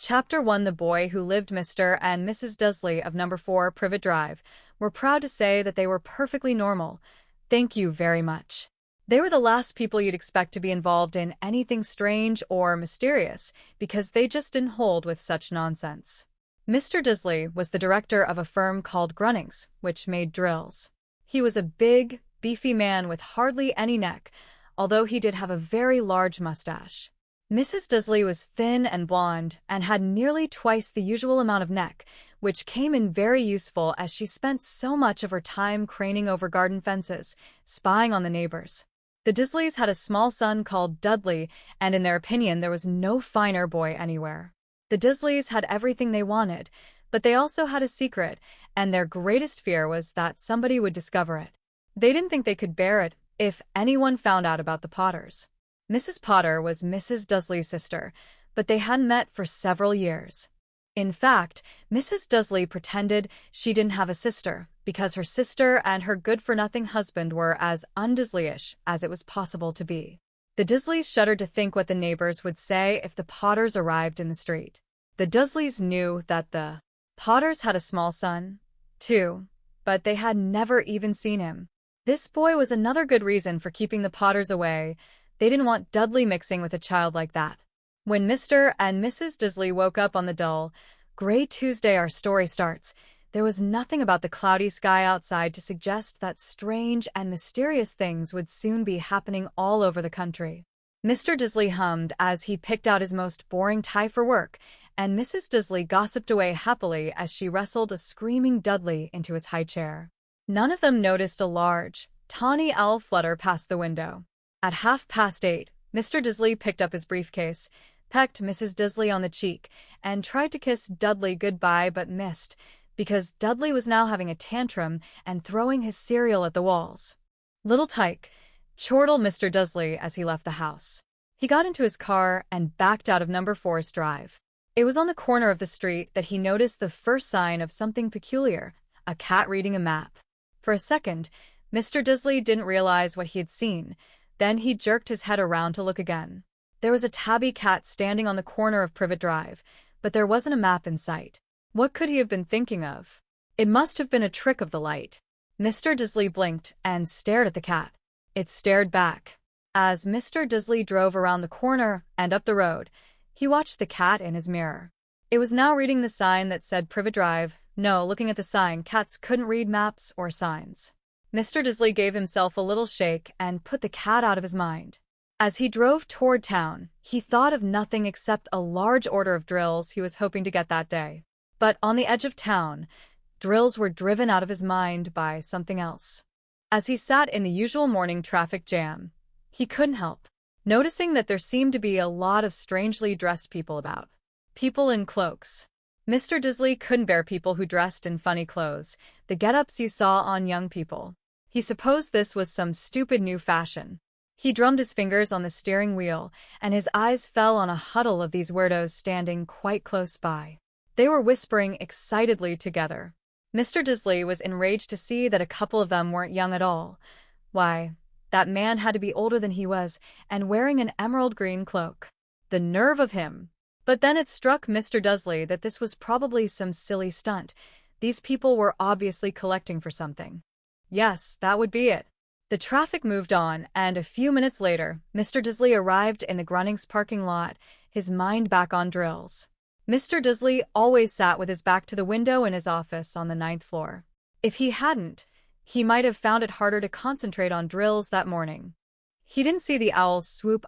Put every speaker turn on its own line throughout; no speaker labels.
Chapter 1. The boy who lived. Mr. and Mrs. Dursley of number 4 Privet Drive were proud to say that they were perfectly normal. Thank you very much. They were the last people you'd expect to be involved in anything strange or mysterious, because they just didn't hold with such nonsense. Mr. Dursley was the director of a firm called Grunnings, which made drills. He was a big, beefy man with hardly any neck, although he did have a very large mustache. Mrs. Dursley was thin and blonde and had nearly twice the usual amount of neck, which came in very useful as she spent so much of her time craning over garden fences, spying on the neighbors. The Dursleys had a small son called Dudley, and in their opinion there was no finer boy anywhere. The Dursleys had everything they wanted, but they also had a secret, and their greatest fear was that somebody would discover it. They didn't think they could bear it if anyone found out about the Potters. Mrs. Potter was Mrs. Dursley's sister, but they hadn't met for several years. In fact, Mrs. Dursley pretended she didn't have a sister, because her sister and her good-for-nothing husband were as un-Dursleyish as it was possible to be. The Dursleys shuddered to think what the neighbors would say if the Potters arrived in the street. The Dursleys knew that the Potters had a small son, too, but they had never even seen him. This boy was another good reason for keeping the Potters away. They didn't want Dudley mixing with a child like that. When Mr. and Mrs. Dursley woke up on the dull, gray Tuesday our story starts, there was nothing about the cloudy sky outside to suggest that strange and mysterious things would soon be happening all over the country. Mr. Dursley hummed as he picked out his most boring tie for work, and Mrs. Dursley gossiped away happily as she wrestled a screaming Dudley into his high chair. None of them noticed a large, tawny owl flutter past the window. At 8:30, Mr. Dursley picked up his briefcase, pecked Mrs. Dursley on the cheek, and tried to kiss Dudley goodbye but missed, because Dudley was now having a tantrum and throwing his cereal at the walls. "Little tyke," chortled Mr. Dursley as he left the house. He got into his car and backed out of number 4's drive. It was on the corner of the street that he noticed the first sign of something peculiar, a cat reading a map. For a second, Mr. Dursley didn't realize what he had seen. Then he jerked his head around to look again. There was a tabby cat standing on the corner of Privet Drive, but there wasn't a map in sight. What could he have been thinking of? It must have been a trick of the light. Mr. Dursley blinked and stared at the cat. It stared back. As Mr. Dursley drove around the corner and up the road, he watched the cat in his mirror. It was now reading the sign that said Privet Drive. No, looking at the sign, cats couldn't read maps or signs. Mr. Dursley gave himself a little shake and put the cat out of his mind. As he drove toward town, he thought of nothing except a large order of drills he was hoping to get that day. But on the edge of town, drills were driven out of his mind by something else. As he sat in the usual morning traffic jam, he couldn't help noticing that there seemed to be a lot of strangely dressed people about. People in cloaks. Mr. Dursley couldn't bear people who dressed in funny clothes, the get-ups you saw on young people. He supposed this was some stupid new fashion. He drummed his fingers on the steering wheel, and his eyes fell on a huddle of these weirdos standing quite close by. They were whispering excitedly together. Mr. Dursley was enraged to see that a couple of them weren't young at all. Why, that man had to be older than he was, and wearing an emerald green cloak. The nerve of him! But then it struck Mr. Dursley that this was probably some silly stunt. These people were obviously collecting for something. Yes, that would be it. The traffic moved on, and a few minutes later, Mr. Dursley arrived in the Grunnings parking lot, his mind back on drills. Mr. Dursley always sat with his back to the window in his office on the 9th floor. If he hadn't, he might have found it harder to concentrate on drills that morning. He didn't see the owls swoop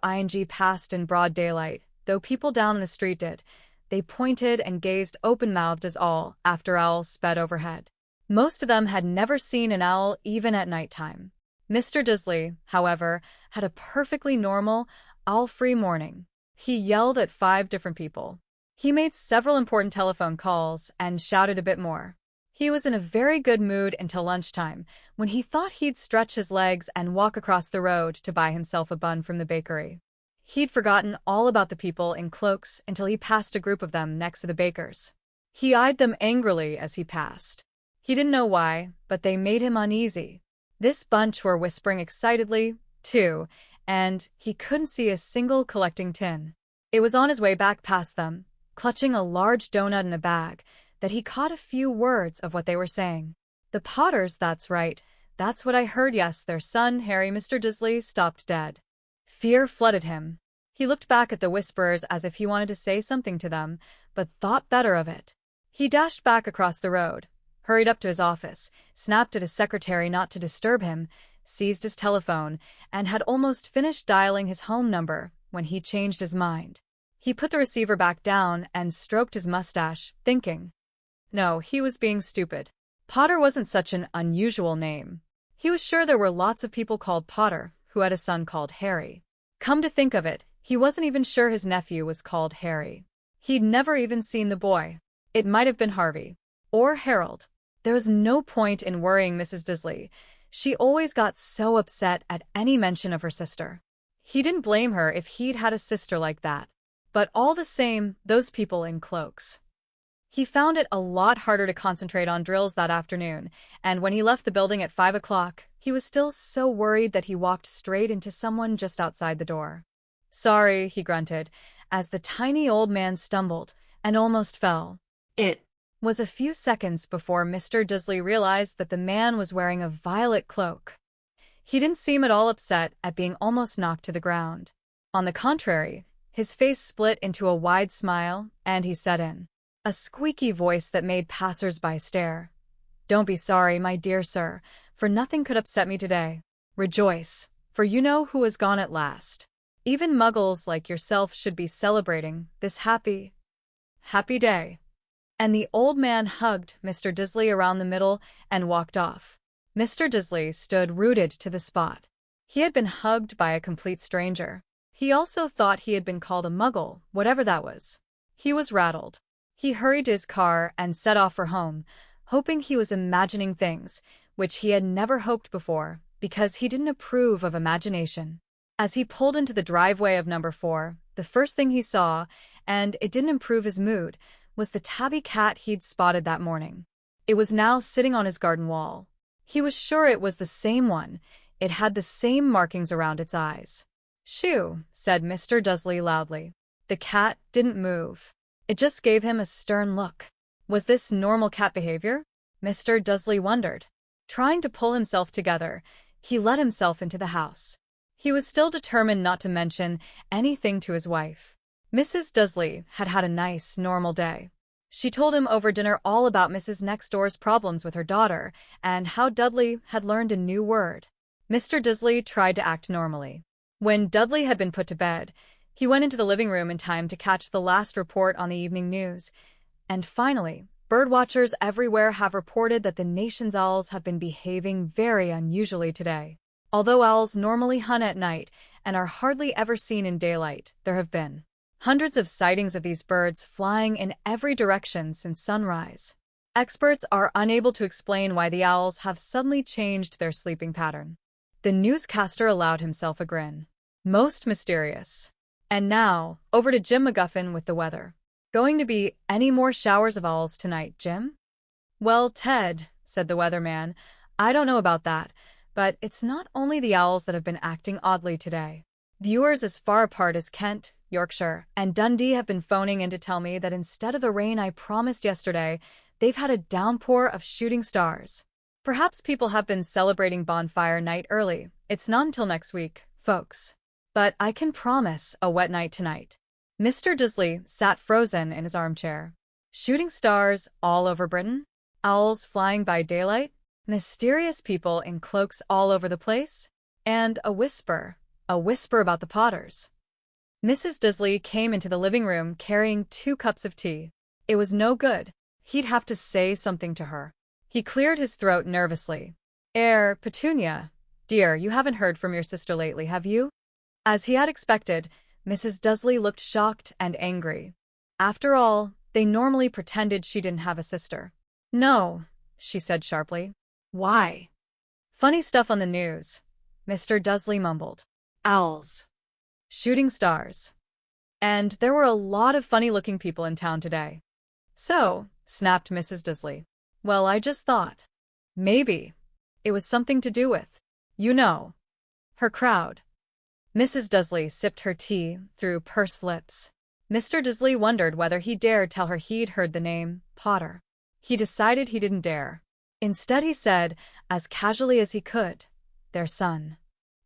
past in broad daylight, though people down in the street did. They pointed and gazed open-mouthed as all after owls sped overhead. Most of them had never seen an owl even at nighttime. Mr. Dursley, however, had a perfectly normal, owl-free morning. He yelled at 5 different people. He made several important telephone calls and shouted a bit more. He was in a very good mood until lunchtime, when he thought he'd stretch his legs and walk across the road to buy himself a bun from the bakery. He'd forgotten all about the people in cloaks until he passed a group of them next to the baker's. He eyed them angrily as he passed. He didn't know why, but they made him uneasy. This bunch were whispering excitedly, too, and he couldn't see a single collecting tin. It was on his way back past them, clutching a large donut in a bag, that he caught a few words of what they were saying. "The Potters, that's right. That's what I heard. Yes, their son, Harry." Mr. Dursley stopped dead. Fear flooded him. He looked back at the whisperers as if he wanted to say something to them, but thought better of it. He dashed back across the road, hurried up to his office, snapped at his secretary not to disturb him, seized his telephone, and had almost finished dialing his home number when he changed his mind. He put the receiver back down and stroked his mustache, thinking. No, he was being stupid. Potter wasn't such an unusual name. He was sure there were lots of people called Potter who had a son called Harry. Come to think of it, he wasn't even sure his nephew was called Harry. He'd never even seen the boy. It might have been Harvey. Or Harold. There was no point in worrying Mrs. Dursley. She always got so upset at any mention of her sister. He didn't blame her if he'd had a sister like that. But all the same, those people in cloaks. He found it a lot harder to concentrate on drills that afternoon, and when he left the building at 5 o'clock, he was still so worried that he walked straight into someone just outside the door. "Sorry," he grunted, as the tiny old man stumbled and almost fell. It was a few seconds before Mr. Dursley realized that the man was wearing a violet cloak. He didn't seem at all upset at being almost knocked to the ground. On the contrary, his face split into a wide smile, and he said in a squeaky voice that made passers-by stare, "Don't be sorry, my dear sir, for nothing could upset me today. Rejoice, for you know who has gone at last. Even muggles like yourself should be celebrating this happy day." And the old man hugged Mr. Dursley around the middle and walked off. Mr. Dursley stood rooted to the spot. He had been hugged by a complete stranger. He also thought he had been called a muggle, whatever that was. He was rattled. He hurried to his car and set off for home, hoping he was imagining things, which he had never hoped before, because he didn't approve of imagination. As he pulled into the driveway of number 4, the first thing he saw, and it didn't improve his mood, was the tabby cat he'd spotted that morning. It was now sitting on his garden wall. He was sure it was the same one. It had the same markings around its eyes. "Shoo," said Mr. Dursley loudly. The cat didn't move. It just gave him a stern look. Was this normal cat behavior? Mr. Dursley wondered. Trying to pull himself together, he let himself into the house. He was still determined not to mention anything to his wife. Mrs. Dursley had had a nice, normal day. She told him over dinner all about Mrs. Next Door's problems with her daughter and how Dudley had learned a new word. Mr. Dursley tried to act normally. When Dudley had been put to bed, he went into the living room in time to catch the last report on the evening news. And finally, birdwatchers everywhere have reported that the nation's owls have been behaving very unusually today. Although owls normally hunt at night and are hardly ever seen in daylight, there have been hundreds of sightings of these birds flying in every direction since sunrise. Experts are unable to explain why the owls have suddenly changed their sleeping pattern. The newscaster allowed himself a grin. Most mysterious. And now, over to Jim McGuffin with the weather. "Going to be any more showers of owls tonight, Jim?" "Well, Ted," said the weatherman, "I don't know about that, but it's not only the owls that have been acting oddly today. Viewers as far apart as Kent, Yorkshire, and Dundee have been phoning in to tell me that instead of the rain I promised yesterday, they've had a downpour of shooting stars. Perhaps people have been celebrating bonfire night early. It's not until next week, folks. But I can promise a wet night tonight." Mr. Dursley sat frozen in his armchair. Shooting stars all over Britain? Owls flying by daylight? Mysterious people in cloaks all over the place? And a whisper about the Potters. Mrs. Dursley came into the living room carrying 2 cups of tea. It was no good. He'd have to say something to her. He cleared his throat nervously. Petunia, dear, you haven't heard from your sister lately, have you?" As he had expected, Mrs. Dursley looked shocked and angry. After all, they normally pretended she didn't have a sister. "No," she said sharply. "Why?" "Funny stuff on the news," Mr. Dursley mumbled. "Owls. Shooting stars. And there were a lot of funny-looking people in town today." "So," snapped Mrs. Dursley. "Well, I just thought. Maybe it was something to do with, you know, her crowd." Mrs. Dursley sipped her tea through pursed lips. Mr. Dursley wondered whether he dared tell her he'd heard the name Potter. He decided he didn't dare. Instead he said, as casually as he could, "Their son.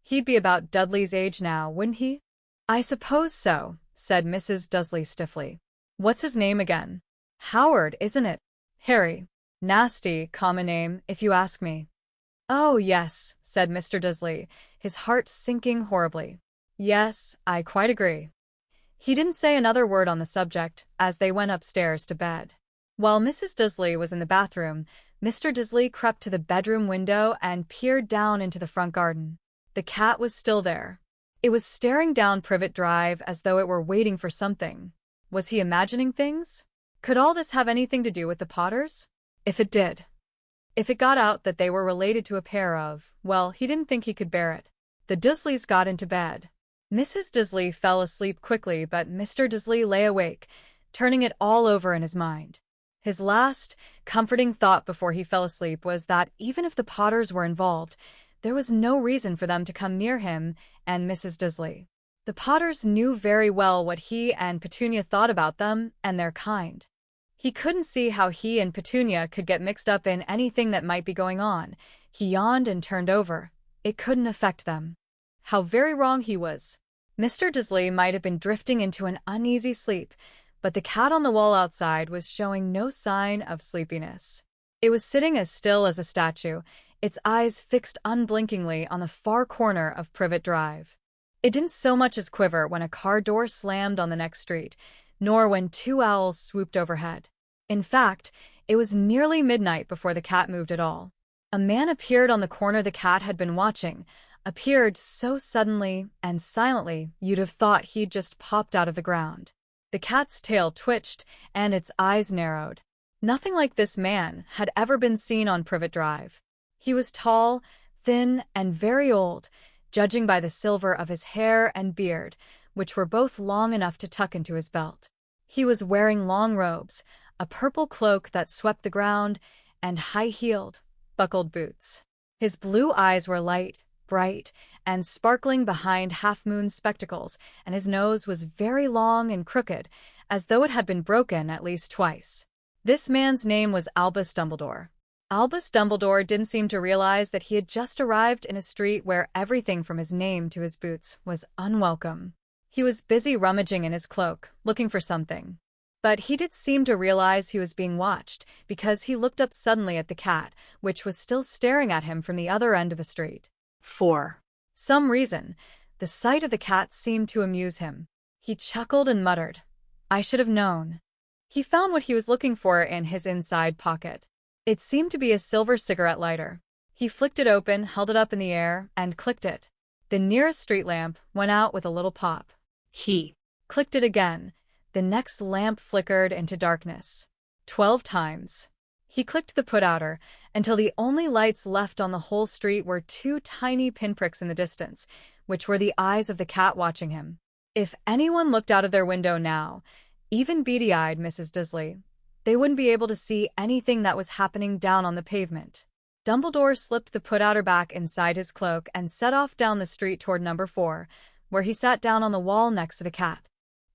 He'd be about Dudley's age now, wouldn't he?" "I suppose so," said Mrs. Dursley stiffly. "What's his name again?" "Howard, isn't it?" "Harry. Nasty, common name, if you ask me." "Oh, yes," said Mr. Dursley, his heart sinking horribly. "Yes, I quite agree." He didn't say another word on the subject as they went upstairs to bed. While Mrs. Dursley was in the bathroom, Mr. Dursley crept to the bedroom window and peered down into the front garden. The cat was still there. It was staring down Privet Drive as though it were waiting for something. Was he imagining things? Could all this have anything to do with the Potters? If it did. If it got out that they were related to a pair of, well, he didn't think he could bear it. The Dursleys got into bed. Mrs. Dursley fell asleep quickly, but Mr. Dursley lay awake, turning it all over in his mind. His last, comforting thought before he fell asleep was that even if the Potters were involved, there was no reason for them to come near him and Mrs. Dursley. The Potters knew very well what he and Petunia thought about them and their kind. He couldn't see how he and Petunia could get mixed up in anything that might be going on. He yawned and turned over. It couldn't affect them. How very wrong he was. Mr. Dursley might have been drifting into an uneasy sleep, but the cat on the wall outside was showing no sign of sleepiness. It was sitting as still as a statue, its eyes fixed unblinkingly on the far corner of Privet Drive. It didn't so much as quiver when a car door slammed on the next street, nor when two owls swooped overhead. In fact, it was nearly midnight before the cat moved at all. A man appeared on the corner the cat had been watching, appeared so suddenly and silently you'd have thought he'd just popped out of the ground. The cat's tail twitched and its eyes narrowed. Nothing like this man had ever been seen on Privet Drive. He was tall, thin, and very old, judging by the silver of his hair and beard, which were both long enough to tuck into his belt. He was wearing long robes, a purple cloak that swept the ground, and high-heeled, buckled boots. His blue eyes were light, bright, and sparkling behind half-moon spectacles, and his nose was very long and crooked, as though it had been broken at least twice. This man's name was Albus Dumbledore. Albus Dumbledore didn't seem to realize that he had just arrived in a street where everything from his name to his boots was unwelcome. He was busy rummaging in his cloak, looking for something. But he did seem to realize he was being watched, because he looked up suddenly at the cat, which was still staring at him from the other end of the street. For some reason, the sight of the cat seemed to amuse him. He chuckled and muttered, "I should have known." He found what he was looking for in his inside pocket. It seemed to be a silver cigarette lighter. He flicked it open, held it up in the air, and clicked it. The nearest street lamp went out with a little pop. He clicked it again. The next lamp flickered into darkness. 12 times. He clicked the put-outer until the only lights left on the whole street were two tiny pinpricks in the distance, which were the eyes of the cat watching him. If anyone looked out of their window now, even beady-eyed Mrs. Dursley, they wouldn't be able to see anything that was happening down on the pavement. Dumbledore slipped the put-outer back inside his cloak and set off down the street toward number 4, where he sat down on the wall next to the cat.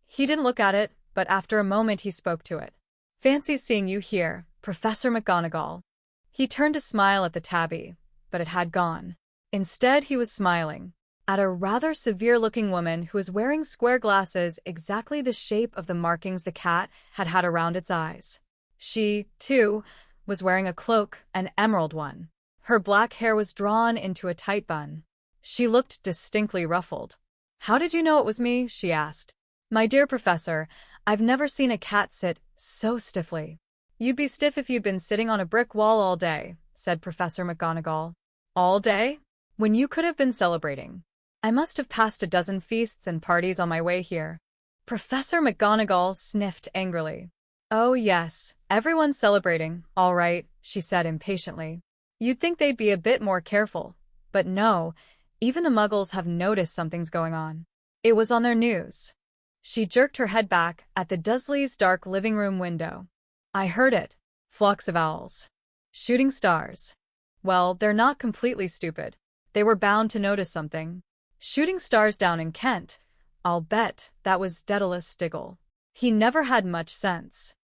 He didn't look at it, but after a moment he spoke to it. "Fancy seeing you here, Professor McGonagall." He turned to smile at the tabby, but it had gone. Instead, he was smiling at a rather severe-looking woman who was wearing square glasses exactly the shape of the markings the cat had had around its eyes. She, too, was wearing a cloak, an emerald one. Her black hair was drawn into a tight bun. She looked distinctly ruffled. "How did you know it was me?" she asked. "My dear Professor, I've never seen a cat sit so stiffly." "You'd be stiff if you'd been sitting on a brick wall all day," said Professor McGonagall. "All day? When you could have been celebrating." "I must have passed a dozen feasts and parties on my way here." Professor McGonagall sniffed angrily. "Oh yes, everyone's celebrating, all right," she said impatiently. "You'd think they'd be a bit more careful. But no, even the Muggles have noticed something's going on. It was on their news." She jerked her head back at the Dursleys' dark living room window. "I heard it. Flocks of owls. Shooting stars. Well, they're not completely stupid. They were bound to notice something. Shooting stars down in Kent. I'll bet that was Daedalus Diggle." He never had much sense.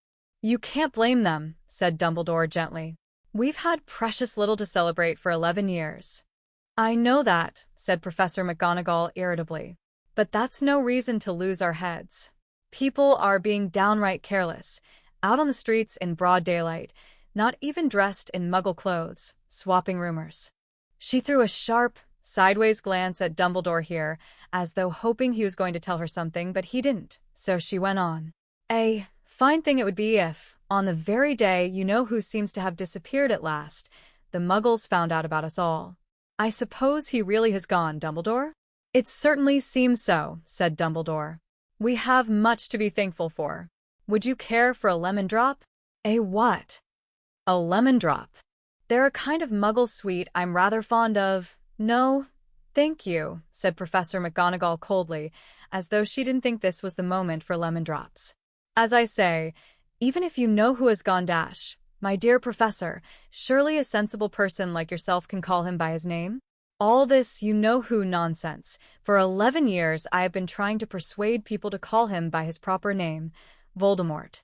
You can't blame them, said Dumbledore gently. We've had precious little to celebrate for 11 years. I know that, said Professor McGonagall irritably. But that's no reason to lose our heads. People are being downright careless, out on the streets in broad daylight, not even dressed in Muggle clothes, swapping rumors. She threw a sharp, sideways glance at Dumbledore here, as though hoping he was going to tell her something, but he didn't, so she went on. A fine thing it would be if, on the very day you know who seems to have disappeared at last, the Muggles found out about us all. I suppose he really has gone, Dumbledore? It certainly seems so, said Dumbledore. We have much to be thankful for. Would you care for a lemon drop? A what? A lemon drop. They're a kind of Muggle sweet I'm rather fond of. No, thank you, said Professor McGonagall coldly, as though she didn't think this was the moment for lemon drops. As I say, even if you know who has gone dash, my dear Professor, surely a sensible person like yourself can call him by his name? All this you-know-who nonsense. For 11 years I have been trying to persuade people to call him by his proper name, Voldemort.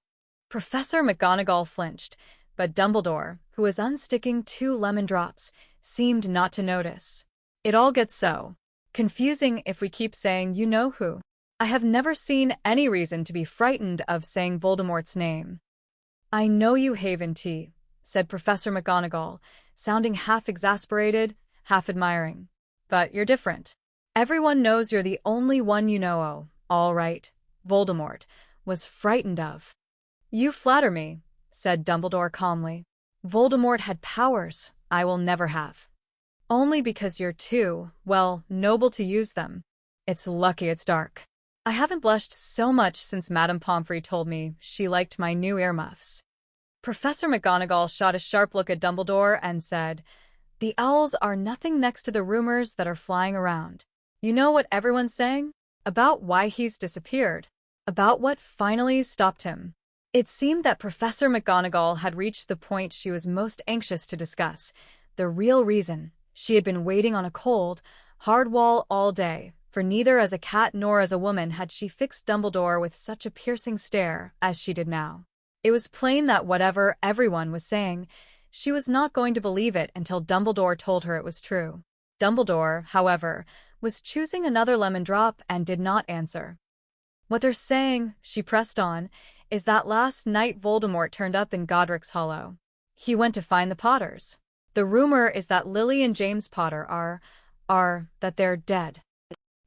Professor McGonagall flinched, but Dumbledore, who was unsticking 2 lemon drops, seemed not to notice. It all gets so confusing if we keep saying you-know-who. I have never seen any reason to be frightened of saying Voldemort's name. I know you, Haven T, said Professor McGonagall, sounding half exasperated, half admiring. But you're different. Everyone knows you're the only one you know. Oh, all right, Voldemort was frightened of. You flatter me, said Dumbledore calmly. Voldemort had powers I will never have. Only because you're too, well, noble to use them. It's lucky it's dark. I haven't blushed so much since Madame Pomfrey told me she liked my new earmuffs. Professor McGonagall shot a sharp look at Dumbledore and said, The owls are nothing next to the rumors that are flying around. You know what everyone's saying? About why he's disappeared. About what finally stopped him. It seemed that Professor McGonagall had reached the point she was most anxious to discuss, the real reason. She had been waiting on a cold, hard wall all day, for neither as a cat nor as a woman had she fixed Dumbledore with such a piercing stare as she did now. It was plain that whatever everyone was saying, she was not going to believe it until Dumbledore told her it was true. Dumbledore, however, was choosing another lemon drop and did not answer. What they're saying, she pressed on, is that last night Voldemort turned up in Godric's Hollow. He went to find the Potters. The rumor is that Lily and James Potter that they're dead.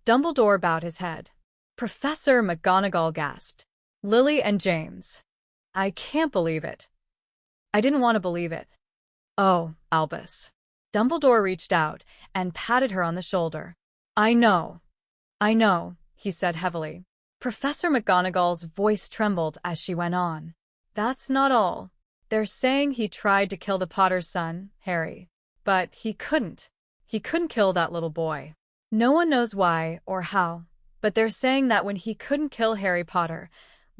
Dumbledore bowed his head. Professor McGonagall gasped. Lily and James. I can't believe it. I didn't want to believe it. Oh, Albus. Dumbledore reached out and patted her on the shoulder. I know, he said heavily. Professor McGonagall's voice trembled as she went on. That's not all. They're saying he tried to kill the Potter's son, Harry. But he couldn't. He couldn't kill that little boy. No one knows why or how, but they're saying that when he couldn't kill Harry Potter,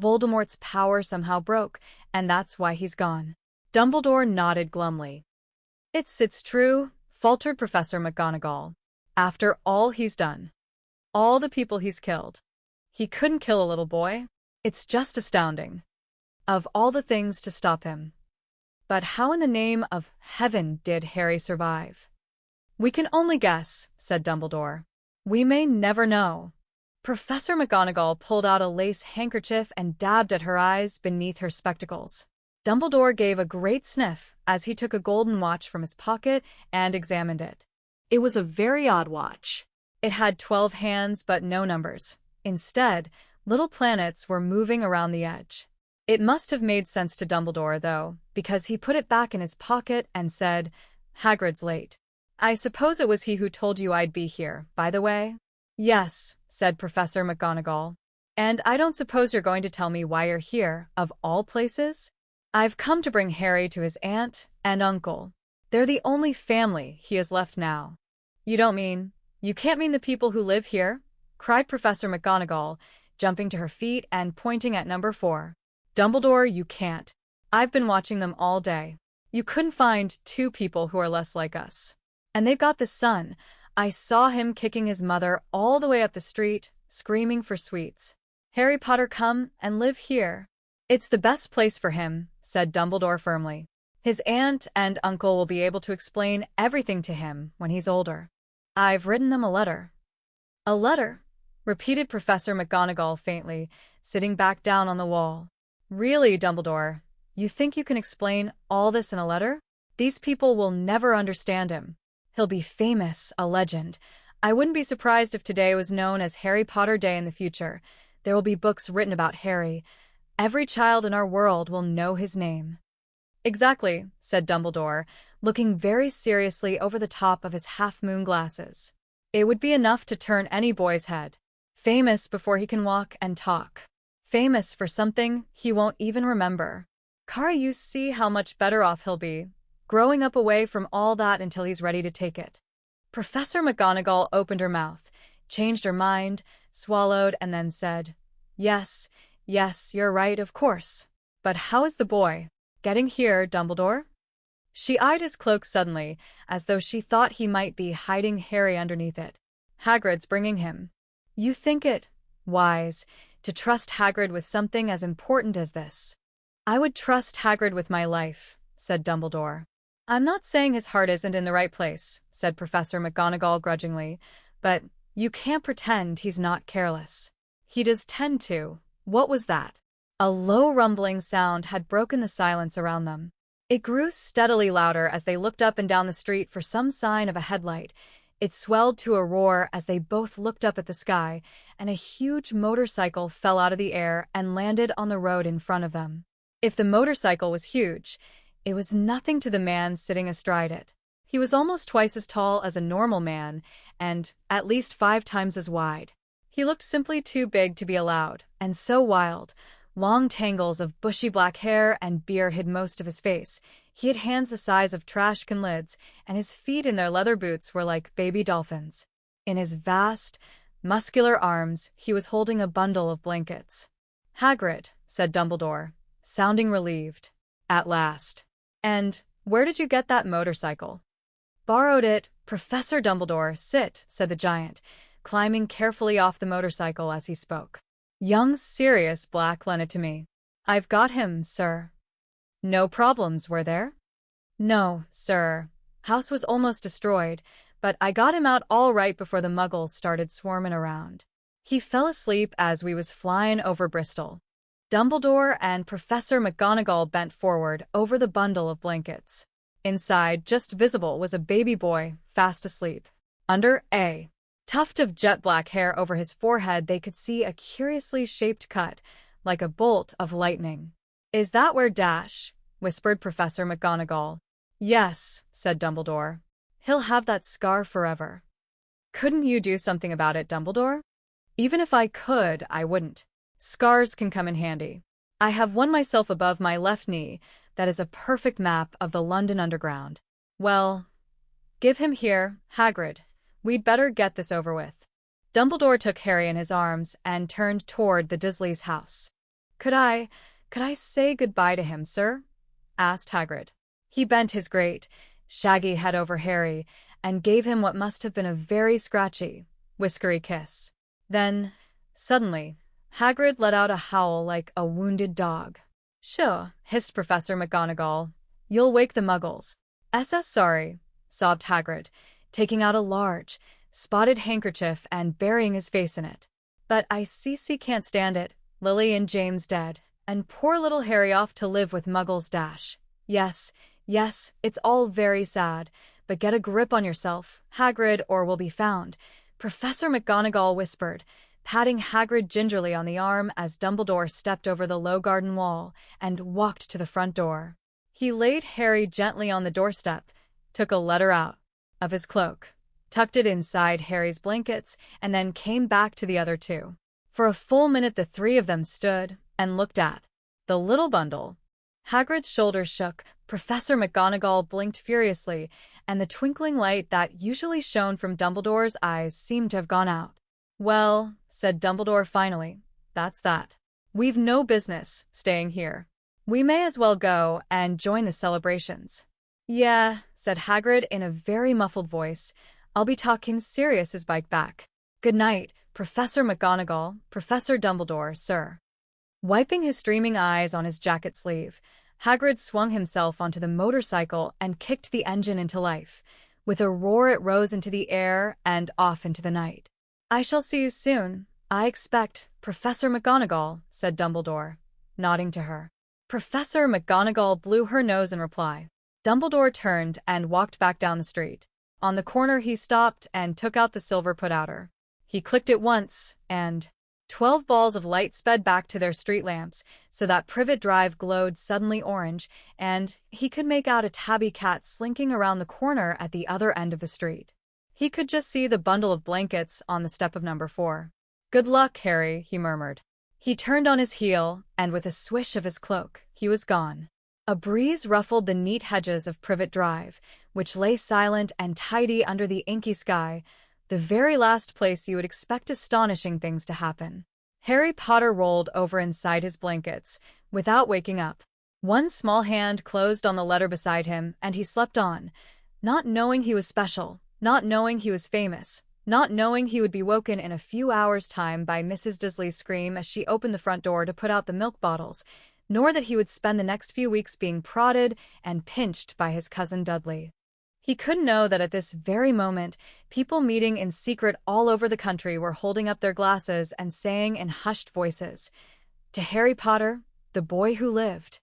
Voldemort's power somehow broke, and that's why he's gone. Dumbledore nodded glumly. It's true, faltered Professor McGonagall. After all he's done. All the people he's killed. He couldn't kill a little boy? It's just astounding. Of all the things to stop him. But how in the name of heaven did Harry survive? We can only guess, said Dumbledore. We may never know. Professor McGonagall pulled out a lace handkerchief and dabbed at her eyes beneath her spectacles. Dumbledore gave a great sniff as he took a golden watch from his pocket and examined it. It was a very odd watch. It had 12 hands but no numbers. Instead, little planets were moving around the edge. It must have made sense to Dumbledore, though, because he put it back in his pocket and said, Hagrid's late. I suppose it was he who told you I'd be here, by the way? Yes, said Professor McGonagall. And I don't suppose you're going to tell me why you're here, of all places? I've come to bring Harry to his aunt and uncle. They're the only family he has left now. You can't mean the people who live here? Cried Professor McGonagall, jumping to her feet and pointing at number 4. Dumbledore, you can't. I've been watching them all day. You couldn't find 2 people who are less like us. And they've got the son. I saw him kicking his mother all the way up the street, screaming for sweets. Harry Potter come and live here. It's the best place for him, said Dumbledore firmly. His aunt and uncle will be able to explain everything to him when he's older. I've written them a letter. A letter? Repeated Professor McGonagall faintly, sitting back down on the wall. Really, Dumbledore? You think you can explain all this in a letter? These people will never understand him. He'll be famous, a legend. I wouldn't be surprised if today was known as Harry Potter Day in the future. There will be books written about Harry. Every child in our world will know his name. Exactly, said Dumbledore, looking very seriously over the top of his half-moon glasses. It would be enough to turn any boy's head. Famous before he can walk and talk. Famous for something he won't even remember. Kara, you see how much better off he'll be, growing up away from all that until he's ready to take it. Professor McGonagall opened her mouth, changed her mind, swallowed, and then said, Yes, you're right, of course. But how is the boy getting here, Dumbledore? She eyed his cloak suddenly, as though she thought he might be hiding Harry underneath it. Hagrid's bringing him. You think it wise to trust Hagrid with something as important as this? I would trust Hagrid with my life, said Dumbledore. I'm not saying his heart isn't in the right place, said Professor McGonagall grudgingly, but you can't pretend he's not careless. He does tend to. What was that? A low rumbling sound had broken the silence around them. It grew steadily louder as they looked up and down the street for some sign of a headlight. It swelled to a roar as they both looked up at the sky, and a huge motorcycle fell out of the air and landed on the road in front of them. If the motorcycle was huge, it was nothing to the man sitting astride it. He was almost twice as tall as a normal man, and at least 5 times as wide. He looked simply too big to be allowed, and so wild. Long tangles of bushy black hair and beard hid most of his face. He had hands the size of trash can lids, and his feet in their leather boots were like baby dolphins. In his vast, muscular arms, he was holding a bundle of blankets. Hagrid, said Dumbledore, sounding relieved. At last. And where did you get that motorcycle? Borrowed it, Professor Dumbledore. Sit, said the giant, climbing carefully off the motorcycle as he spoke. Young Sirius Black lent it to me. I've got him, sir. No problems, were there? No, sir. House was almost destroyed, but I got him out all right before the muggles started swarming around. He fell asleep as we was flying over Bristol. Dumbledore and Professor McGonagall bent forward over the bundle of blankets. Inside, just visible, was a baby boy, fast asleep. Under a tuft of jet black hair over his forehead, they could see a curiously shaped cut, like a bolt of lightning. Is that where Dash? Whispered Professor McGonagall. Yes, said Dumbledore. He'll have that scar forever. Couldn't you do something about it, Dumbledore? Even if I could, I wouldn't. Scars can come in handy. I have one myself above my left knee that is a perfect map of the London Underground. Well, give him here, Hagrid. We'd better get this over with. Dumbledore took Harry in his arms and turned toward the Dursleys' house. Could I say goodbye to him, sir? Asked Hagrid. He bent his great, shaggy head over Harry and gave him what must have been a very scratchy, whiskery kiss. Then, suddenly, Hagrid let out a howl like a wounded dog. Sure, hissed Professor McGonagall. You'll wake the muggles. Sorry, sobbed Hagrid, taking out a large, spotted handkerchief and burying his face in it. But I can't stand it. Lily and James dead, and poor little Harry off to live with muggles. Dash. Yes, it's all very sad, but get a grip on yourself, Hagrid, or we'll be found, Professor McGonagall whispered, patting Hagrid gingerly on the arm as Dumbledore stepped over the low garden wall and walked to the front door. He laid Harry gently on the doorstep, took a letter out of his cloak, tucked it inside Harry's blankets, and then came back to the other two. For a full minute the three of them stood and looked at the little bundle. Hagrid's shoulders shook, Professor McGonagall blinked furiously, and the twinkling light that usually shone from Dumbledore's eyes seemed to have gone out. Well, said Dumbledore finally, that's that. We've no business staying here. We may as well go and join the celebrations. Yeah, said Hagrid in a very muffled voice. I'll be talking Sirius's bike back. Good night, "Professor McGonagall, Professor Dumbledore, sir." Wiping his streaming eyes on his jacket sleeve, Hagrid swung himself onto the motorcycle and kicked the engine into life. With a roar it rose into the air and off into the night. "I shall see you soon, I expect, Professor McGonagall," said Dumbledore, nodding to her. Professor McGonagall blew her nose in reply. Dumbledore turned and walked back down the street. On the corner he stopped and took out the silver put-outer. He clicked it once, and 12 balls of light sped back to their street lamps, so that Privet Drive glowed suddenly orange, and he could make out a tabby cat slinking around the corner at the other end of the street. He could just see the bundle of blankets on the step of number 4. "Good luck, Harry," he murmured. He turned on his heel, and with a swish of his cloak, he was gone. A breeze ruffled the neat hedges of Privet Drive, which lay silent and tidy under the inky sky, the very last place you would expect astonishing things to happen. Harry Potter rolled over inside his blankets, without waking up. One small hand closed on the letter beside him, and he slept on, not knowing he was special, not knowing he was famous, not knowing he would be woken in a few hours' time by Mrs. Dursley's scream as she opened the front door to put out the milk bottles, nor that he would spend the next few weeks being prodded and pinched by his cousin Dudley. He couldn't know that at this very moment, people meeting in secret all over the country were holding up their glasses and saying in hushed voices, "To Harry Potter, the boy who lived."